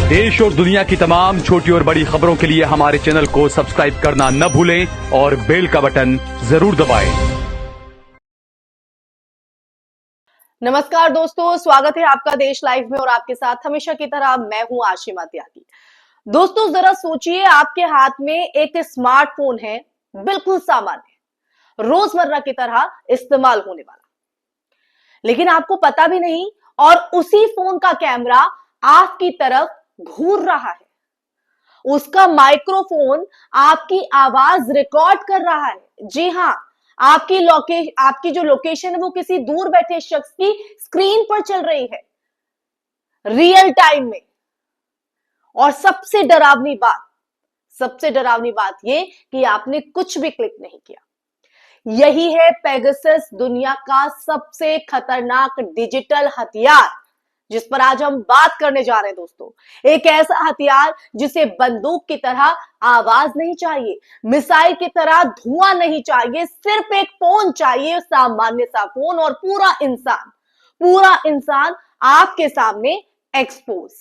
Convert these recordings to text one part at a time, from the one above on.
देश और दुनिया की तमाम छोटी और बड़ी खबरों के लिए हमारे चैनल को सब्सक्राइब करना न भूलें और बेल का बटन जरूर दबाएं। नमस्कार दोस्तों, स्वागत है आपका देश लाइव में और आपके साथ हमेशा की तरह मैं हूं आशिमा त्यागी। दोस्तों जरा सोचिए, आपके हाथ में एक स्मार्टफोन है, बिल्कुल सामान्य, रोजमर्रा की तरह इस्तेमाल होने वाला, लेकिन आपको पता भी नहीं और उसी फोन का कैमरा आपकी तरफ घूर रहा है। उसका माइक्रोफोन आपकी आवाज रिकॉर्ड कर रहा है। जी हां, आपकी जो लोकेशन है वो किसी दूर बैठे शख्स की स्क्रीन पर चल रही है, रियल टाइम में। और सबसे डरावनी बात ये कि आपने कुछ भी क्लिक नहीं किया। यही है पेगासस, दुनिया का सबसे खतरनाक डिजिटल हथियार, जिस पर आज हम बात करने जा रहे हैं दोस्तों। एक ऐसा हथियार जिसे बंदूक की तरह आवाज नहीं चाहिए, मिसाइल की तरह धुआं नहीं चाहिए, सिर्फ एक फोन चाहिए, सामान्य सा फोन, और पूरा इंसान आपके सामने एक्सपोज।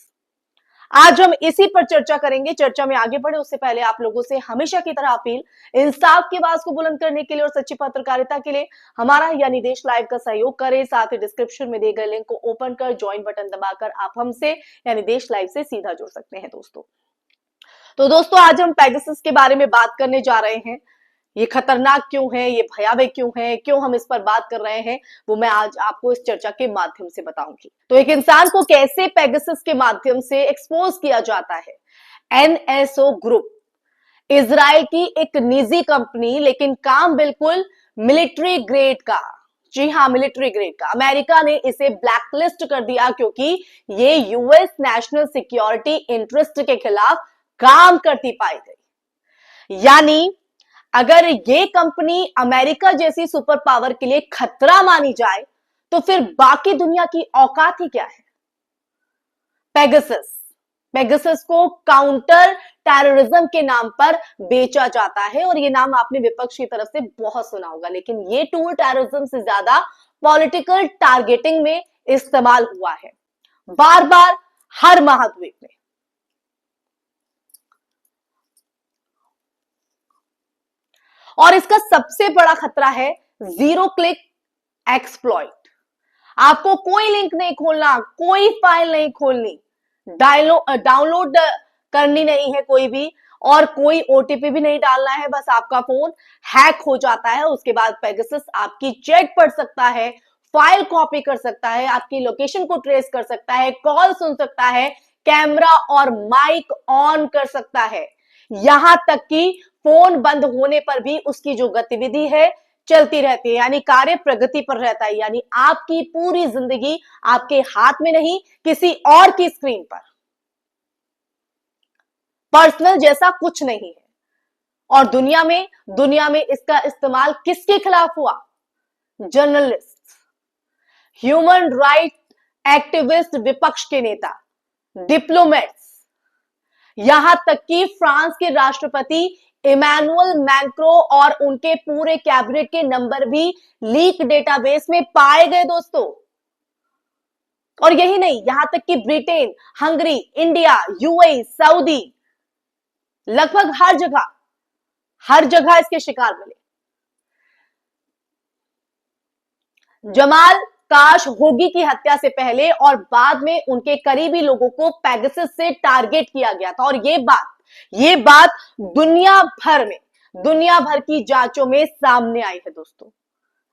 आज हम इसी पर चर्चा करेंगे। चर्चा में आगे बढ़े उससे पहले आप लोगों से हमेशा की तरह अपील, इंसाफ की आवाज को बुलंद करने के लिए और सच्ची पत्रकारिता के लिए हमारा यानी देश लाइव का सहयोग करें। साथ ही डिस्क्रिप्शन में दिए गए लिंक को ओपन कर ज्वाइन बटन दबाकर आप हमसे यानी देश लाइव से सीधा जुड़ सकते हैं दोस्तों। तो दोस्तों आज हम पेगासस के बारे में बात करने जा रहे हैं। ये खतरनाक क्यों है, ये भयावह क्यों है, क्यों हम इस पर बात कर रहे हैं, वो मैं आज आपको इस चर्चा के माध्यम से बताऊंगी। तो एक इंसान को कैसे पेगासस के माध्यम से एक्सपोज किया जाता है। एनएसओ ग्रुप इजराइल की एक निजी कंपनी, लेकिन काम बिल्कुल मिलिट्री ग्रेड का। जी हाँ, मिलिट्री ग्रेड का। अमेरिका ने इसे ब्लैकलिस्ट कर दिया क्योंकि ये यूएस नेशनल सिक्योरिटी इंटरेस्ट के खिलाफ काम करती पाई गई। यानी अगर ये कंपनी अमेरिका जैसी सुपर पावर के लिए खतरा मानी जाए तो फिर बाकी दुनिया की औकात ही क्या है। पेगासस को काउंटर टेररिज्म के नाम पर बेचा जाता है और ये नाम आपने विपक्ष की तरफ से बहुत सुना होगा, लेकिन ये टूल टेररिज्म से ज्यादा पॉलिटिकल टारगेटिंग में इस्तेमाल हुआ है, बार बार हर महाद्वीप में। और इसका सबसे बड़ा खतरा है जीरो क्लिक एक्सप्लॉइट। आपको कोई लिंक नहीं खोलना, कोई फाइल नहीं खोलनी, डाउनलोड करनी नहीं है कोई भी, और कोई ओटीपी भी नहीं डालना है। बस आपका फोन हैक हो जाता है, उसके बाद पेगासस आपकी चैट पढ़ सकता है, फाइल कॉपी कर सकता है, आपकी लोकेशन को ट्रेस कर सकता है, कॉल सुन सकता है, कैमरा और माइक ऑन कर सकता है, यहां तक कि फोन बंद होने पर भी उसकी जो गतिविधि है चलती रहती है, यानी कार्य प्रगति पर रहता है। यानी आपकी पूरी जिंदगी आपके हाथ में नहीं, किसी और की स्क्रीन पर। पर्सनल जैसा कुछ नहीं है। और दुनिया में इसका इस्तेमाल किसके खिलाफ हुआ? जर्नलिस्ट, ह्यूमन राइट एक्टिविस्ट, विपक्ष के नेता, डिप्लोमेट्स, यहां तक कि फ्रांस के राष्ट्रपति इमैनुअल मैक्रो और उनके पूरे कैबिनेट के नंबर भी लीक डेटाबेस में पाए गए दोस्तों। और यही नहीं, यहां तक कि Britain, Hungary, India, UAE, Saudi, लगभग हर जगह इसके शिकार मिले। जमाल काशोगी की हत्या से पहले और बाद में उनके करीबी लोगों को पेगासस से टारगेट किया गया था। और ये बात दुनिया भर की जांचों में सामने आई है दोस्तों।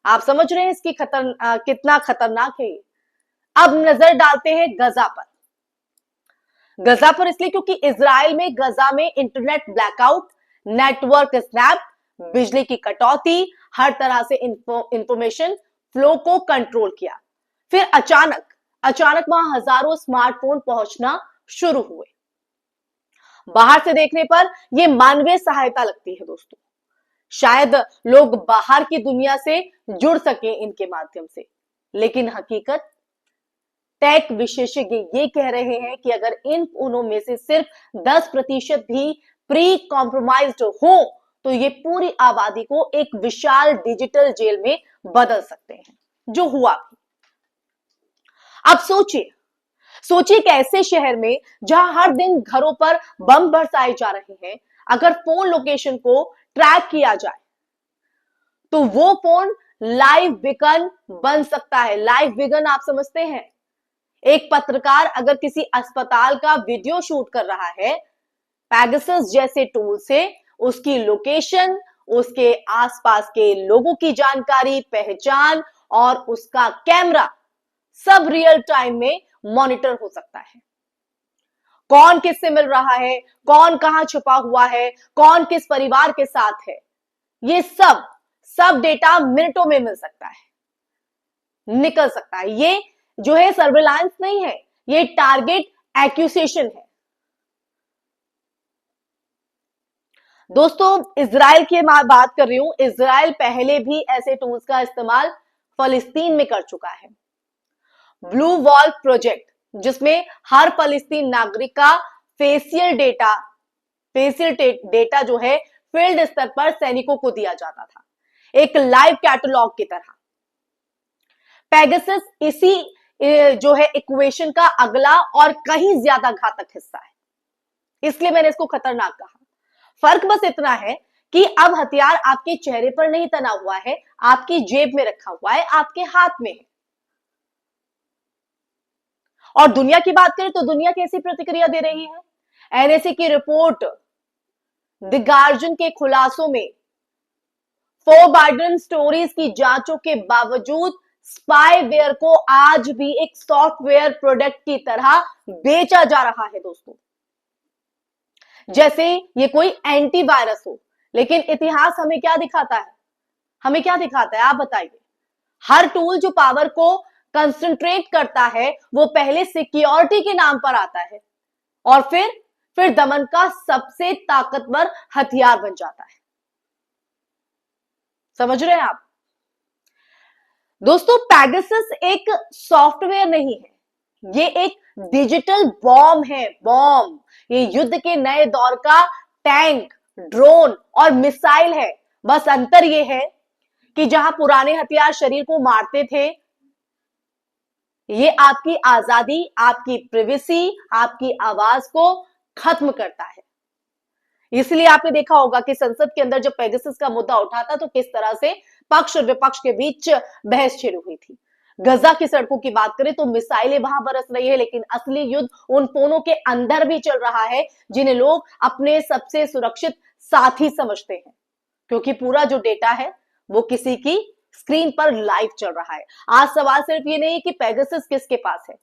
आप समझ रहे हैं इसकी कितना खतरनाक है ये। अब नजर डालते हैं गजा पर इसलिए क्योंकि इजराइल में गजा में इंटरनेट ब्लैकआउट, नेटवर्क स्नैप, बिजली की कटौती, हर तरह से इंफॉर्मेशन फ्लो को कंट्रोल किया। फिर अचानक वहां हजारों स्मार्टफोन पहुंचना शुरू हुए। बाहर से देखने पर यह मानवीय सहायता लगती है दोस्तों, शायद लोग बाहर की दुनिया से जुड़ सके इनके माध्यम से, लेकिन हकीकत टेक विशेषज्ञ ये कह रहे हैं कि अगर इन फोनों में से सिर्फ 10% भी प्री कॉम्प्रोमाइज्ड हो तो ये पूरी आबादी को एक विशाल डिजिटल जेल में बदल सकते हैं, जो हुआ भी। अब सोचिए कि ऐसे शहर में जहां हर दिन घरों पर बम बरसाए जा रहे हैं, अगर फोन लोकेशन को ट्रैक किया जाए तो वो फोन लाइव बीकन बन सकता है। लाइव बीकन आप समझते हैं? एक पत्रकार अगर किसी अस्पताल का वीडियो शूट कर रहा है, पेगासस जैसे टूल से उसकी लोकेशन, उसके आसपास के लोगों की जानकारी, पहचान और उसका कैमरा सब रियल टाइम में मॉनिटर हो सकता है। कौन किससे मिल रहा है, कौन कहां छुपा हुआ है, कौन किस परिवार के साथ है, ये सब डेटा मिनटों में मिल सकता है, निकल सकता है। ये जो है सर्विलांस नहीं है, ये टारगेट एक्यूसेशन है। दोस्तों, इजराइल की मैं बात कर रही हूं। इजराइल पहले भी ऐसे टूल्स का इस्तेमाल फलस्तीन में कर चुका है। ब्लू वॉल प्रोजेक्ट, जिसमें हर फलस्तीन नागरिक का फेशियल डेटा जो है फील्ड स्तर पर सैनिकों को दिया जाता था, एक लाइव कैटलॉग की तरह। पेगासस इसी जो है इक्वेशन का अगला और कहीं ज्यादा घातक हिस्सा है, इसलिए मैंने इसको खतरनाक कहा। फर्क बस इतना है कि अब हथियार आपके चेहरे पर नहीं तना हुआ है, आपकी जेब में रखा हुआ है, आपके हाथ में है। और दुनिया की बात करें तो दुनिया कैसी प्रतिक्रिया दे रही है? एनएसए की रिपोर्ट, द गार्जियन के खुलासों में फोरबिडन स्टोरीज की जांचों के बावजूद स्पाईवेयर को आज भी एक सॉफ्टवेयर प्रोडक्ट की तरह बेचा जा रहा है दोस्तों, जैसे ये कोई एंटीवायरस हो। लेकिन इतिहास हमें क्या दिखाता है? हमें क्या दिखाता है आप बताइए? हर टूल जो पावर को कंसंट्रेट करता है वो पहले सिक्योरिटी के नाम पर आता है और फिर दमन का सबसे ताकतवर हथियार बन जाता है। समझ रहे हैं आप? दोस्तों, पेगासस एक सॉफ्टवेयर नहीं है, ये एक डिजिटल बॉम्ब है। बॉम्ब, ये युद्ध के नए दौर का टैंक, ड्रोन और मिसाइल है। बस अंतर ये है कि जहां पुराने हथियार शरीर को मारते थे, ये आपकी आजादी, आपकी प्रिवेसी, आपकी आवाज को खत्म करता है। इसलिए आपने देखा होगा कि संसद के अंदर जब पेगासस का मुद्दा उठा था तो किस तरह से पक्ष और विपक्ष के बीच बहस शुरू हुई थी। गजा की सड़कों की बात करें तो मिसाइलें वहां बरस रही है, लेकिन असली युद्ध उन फोनों के अंदर भी चल रहा है जिन्हें लोग अपने सबसे सुरक्षित साथी समझते हैं, क्योंकि पूरा जो डेटा है वो किसी की स्क्रीन पर लाइव चल रहा है। आज सवाल सिर्फ ये नहीं कि पेगासस किसके पास है,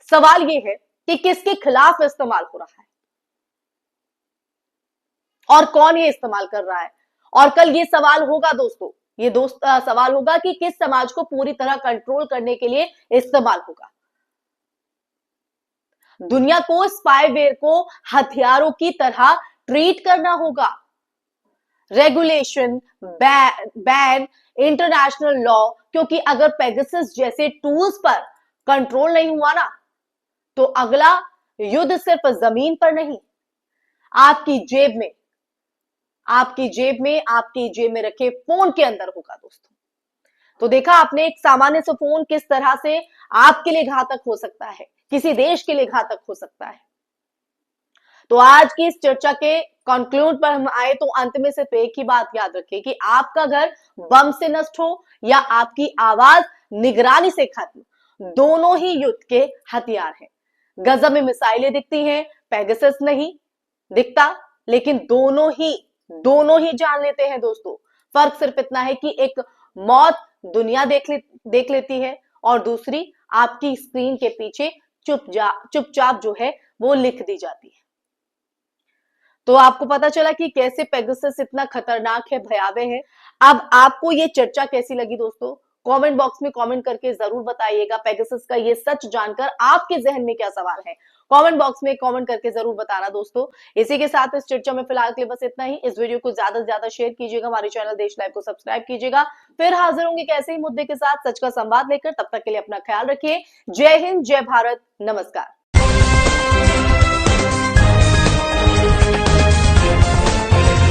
सवाल ये है कि किसके खिलाफ इस्तेमाल हो रहा है और कौन ये इस्तेमाल कर रहा है। और कल ये सवाल होगा दोस्तों, सवाल होगा कि किस समाज को पूरी तरह कंट्रोल करने के लिए इस्तेमाल होगा। दुनिया को स्पाईवेयर को हथियारों की तरह ट्रीट करना होगा। रेगुलेशन, बैन, इंटरनेशनल लॉ, क्योंकि अगर पेगासस जैसे टूल्स पर कंट्रोल नहीं हुआ ना तो अगला युद्ध सिर्फ जमीन पर नहीं, आपकी जेब में रखे फोन के अंदर होगा दोस्तों। तो देखा आपने, एक सामान्य सा फोन किस तरह से आपके लिए घातक हो सकता है, किसी देश के लिए घातक हो सकता है। तो आज की इस चर्चा के कंक्लूड पर हम आए तो अंत में सिर्फ एक ही बात याद रखिए कि आपका घर बम से नष्ट हो या आपकी आवाज निगरानी से खत्म, दोनों ही युद्ध के हथियार हैं। गजा में मिसाइलें दिखती हैं, पेगासस नहीं दिखता, लेकिन दोनों ही जान लेते हैं दोस्तों। फर्क सिर्फ इतना है कि एक मौत दुनिया देख लेती है और दूसरी आपकी स्क्रीन के पीछे चुपचाप जो है वो लिख दी जाती है। तो आपको पता चला कि कैसे पेगासस इतना खतरनाक है, भयावह है। अब आपको ये चर्चा कैसी लगी दोस्तों? कमेंट बॉक्स में कमेंट करके जरूर बताइएगा। पेगासस का ये सच जानकर आपके जहन में क्या सवाल है, कमेंट बॉक्स में कमेंट करके जरूर बताना दोस्तों। इसी के साथ इस चर्चा में फिलहाल के लिए बस इतना ही। इस वीडियो को ज्यादा से ज्यादा शेयर कीजिएगा, हमारे चैनल देश लाइव को सब्सक्राइब कीजिएगा। फिर हाजिर होंगे एक ऐसे ही मुद्दे के साथ, सच का संवाद लेकर। तब तक के लिए अपना ख्याल रखिए। जय हिंद, जय भारत, नमस्कार।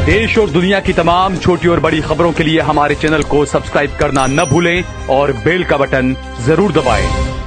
देश और दुनिया की तमाम छोटी और बड़ी खबरों के लिए हमारे चैनल को सब्सक्राइब करना न भूलें और बेल का बटन जरूर दबाएं।